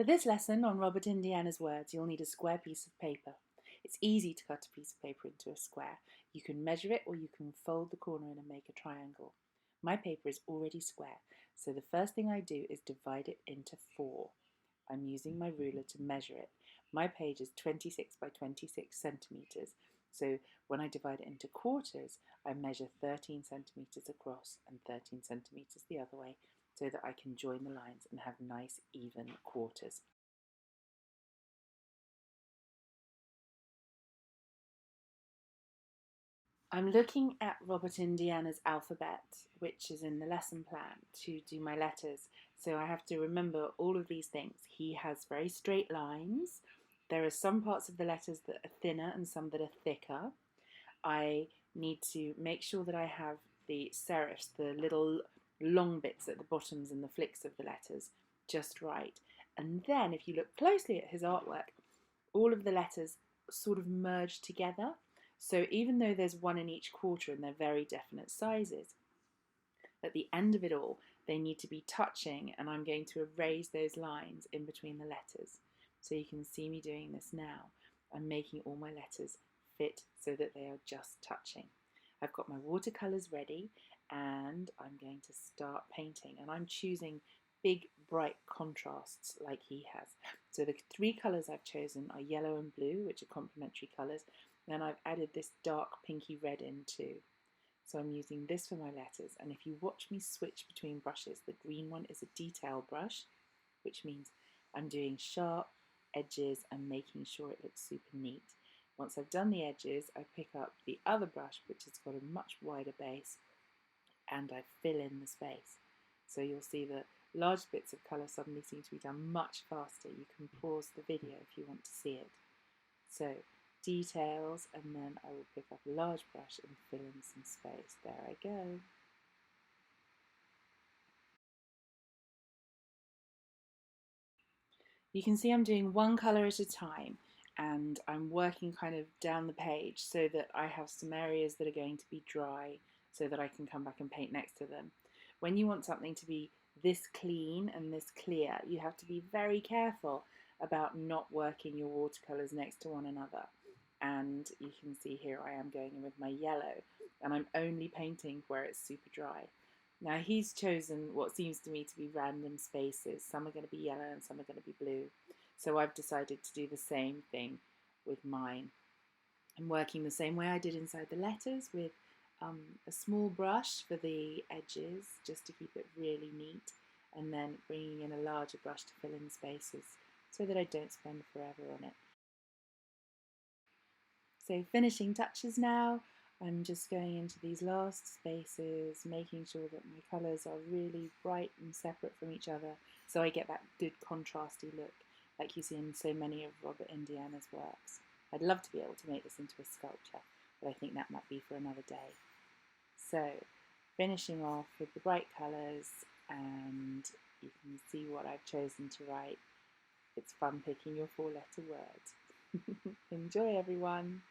For this lesson on Robert Indiana's words, you'll need a square piece of paper. It's easy to cut a piece of paper into a square. You can measure it or you can fold the corner in and make a triangle. My paper is already square, so the first thing I do is divide it into 4. I'm using my ruler to measure it. My page is 26 by 26 centimetres, so when I divide it into quarters, I measure 13 centimetres across and 13 centimetres the other way, so that I can join the lines and have nice even quarters. I'm looking at Robert Indiana's alphabet, which is in the lesson plan, to do my letters. So I have to remember all of these things. He has very straight lines. There are some parts of the letters that are thinner and some that are thicker. I need to make sure that I have the serifs, the little long bits at the bottoms and the flicks of the letters, just right. And then if you look closely at his artwork, all of the letters sort of merge together. So even though there's one in each quarter and they're very definite sizes, at the end of it all, they need to be touching, and I'm going to erase those lines in between the letters. So you can see me doing this now. I'm making all my letters fit so that they are just touching. I've got my watercolours ready and I'm going to start painting, and I'm choosing big bright contrasts like he has. So the 3 colours I've chosen are yellow and blue, which are complementary colours. Then I've added this dark pinky red in too. So I'm using this for my letters, and if you watch me switch between brushes, the green one is a detail brush, which means I'm doing sharp edges and making sure it looks super neat. Once I've done the edges, I pick up the other brush, which has got a much wider base, and I fill in the space. So you'll see that large bits of colour suddenly seem to be done much faster. You can pause the video if you want to see it. So details, and then I will pick up a large brush and fill in some space. There I go. You can see I'm doing one colour at a time, and I'm working kind of down the page so that I have some areas that are going to be dry so that I can come back and paint next to them. When you want something to be this clean and this clear, you have to be very careful about not working your watercolours next to one another. And you can see here I am going in with my yellow, and I'm only painting where it's super dry. Now he's chosen what seems to me to be random spaces. Some are going to be yellow and some are going to be blue. So I've decided to do the same thing with mine. I'm working the same way I did inside the letters, with a small brush for the edges just to keep it really neat, and then bringing in a larger brush to fill in the spaces so that I don't spend forever on it. So finishing touches now. I'm just going into these last spaces, making sure that my colours are really bright and separate from each other, so I get that good contrasty look like you see in so many of Robert Indiana's works. I'd love to be able to make this into a sculpture, but I think that might be for another day. So finishing off with the bright colours, and you can see what I've chosen to write. It's fun picking your 4-letter words. Enjoy, everyone.